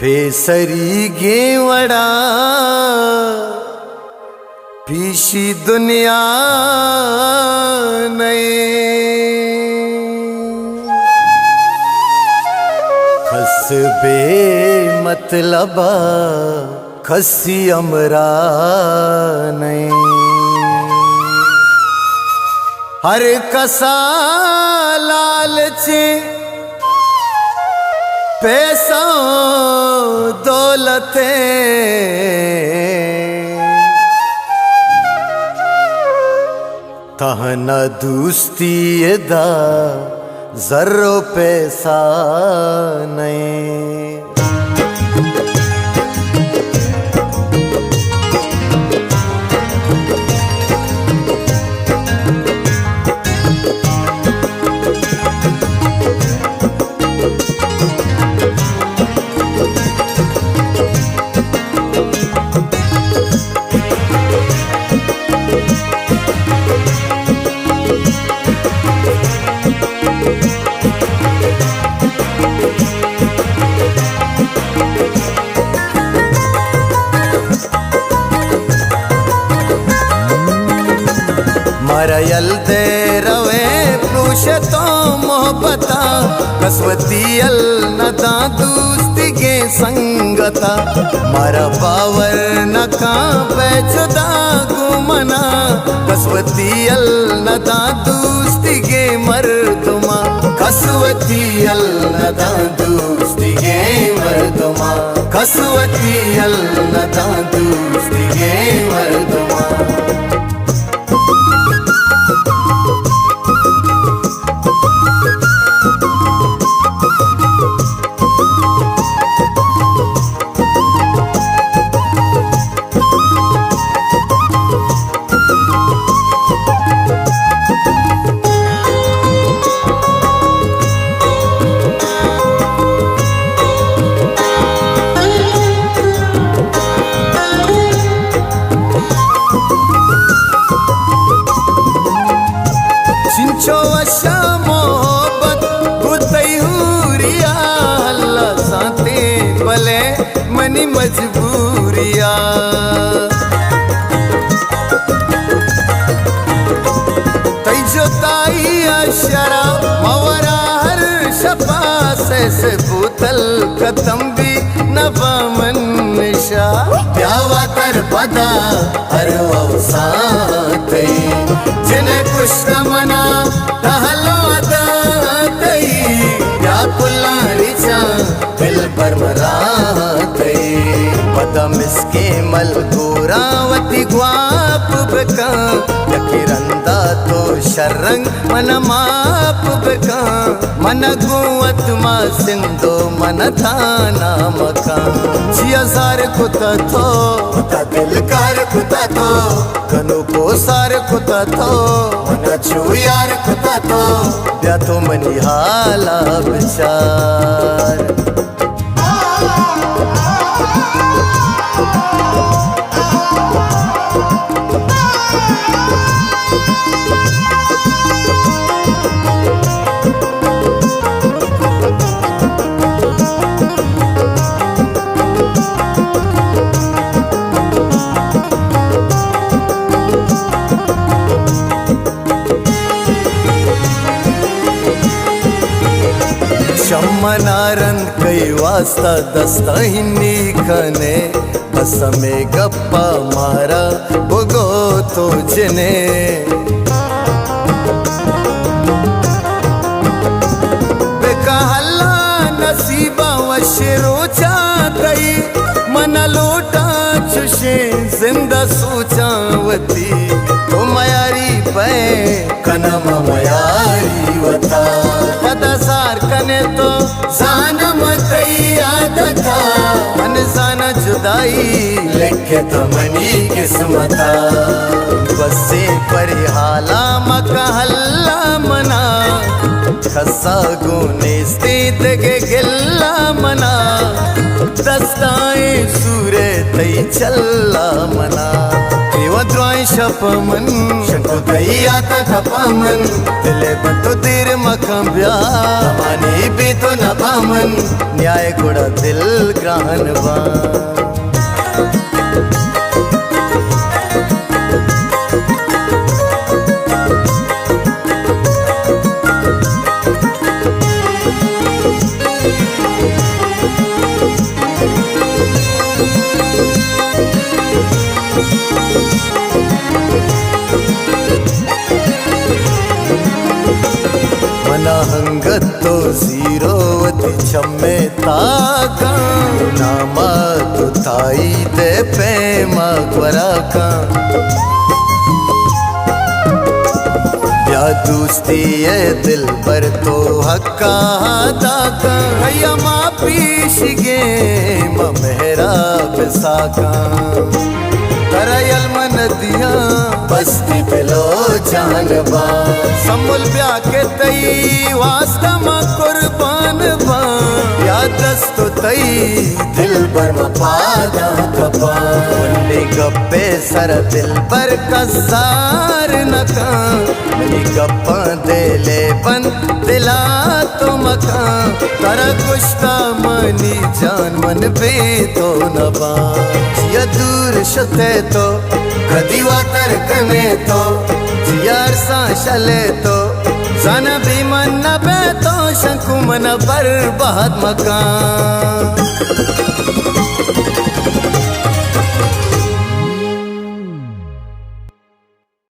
pessary गेवड़ा पीशी दुनिया नहीं खसबे मतलबा खसी अमरा नहीं हर कसा लालची पैसा दौलते तहना दोस्ती दा जर्रो पैसा नहीं मरयल दे रवे पूछे तो मोहब्बता कसवती अल नदा दोस्ती के संगता मारा बावर न का बेचदा गुमना कसवती अल नदा दोस्ती के मर्दुमा कसवती अल नदा दोस्ती के मर्दुमा कसवती अल नदा दोस्ती के मर्दुमा मनी मजबूरिया तैजो ताई अशरा मवरा हर शपा से बोतल कदम भी नवा मनशा प्यावा कर पदा हर वसा तई जिन्हें कुछ न मना तहलो अदा तई क्या पुलारी चा दिल पर मरा पदम इसके मल गोरावती ग्वाप बका यकिरंदा तो शरंग मन माप बका मन गुवत मा सिंधो मन थाना मका जियाजार कुता थो कुता दिल कार कुता थो कनो को सार कुता थो मन छू यार कुता थो या तो मनी हाला विचार मनारंग कई वास्ता दस्ता हिन्नी खने बस में गप्पा मारा भुगो तो जने बेकहला नसीबा वशरो चाहती मन लोटा चुशे जिंदा सोचावती तो मयारी पे कनम मयारी वता पदसार कने तो जानम कई आदता अनजाना जुदाई लिखे तो मनी किस्मता बसे परिहाला मकहल्ला मना खसा गुने स्थित के गिल्ला मना दस्ताए सूरे तई चल्ला मना मद्राय शपमन शंको दया खपामन दिले बंतो तीर मखंब्या मानी भी तो न पामन न्याय गुड़ा दिल ग्राहनवा मना हंगत तो जीरो छम्मे ताका नामा तो थाई दे प्रेमा क्वरा का या दोस्ती है दिल पर तो हक्का दाका हैया मा पीश गे मेहरा बिसाका करयल मन दिया बस्ती पेलो जानबा समुल ब्या के तई वास्ता मा कुर्बान बा या दस्तो तई दिल पर मपादा कपा उन्नी गप्पे सर दिल पर कसार नका मेरी गप्पा दे ले बन दिला तो मका कर कुश्ता मनी जान मन बे तो नबा या दूर शते तो कदी वातर कने तो जियार सा शले तो जन भी मन बे तो शंकु मन बर्बाद मकान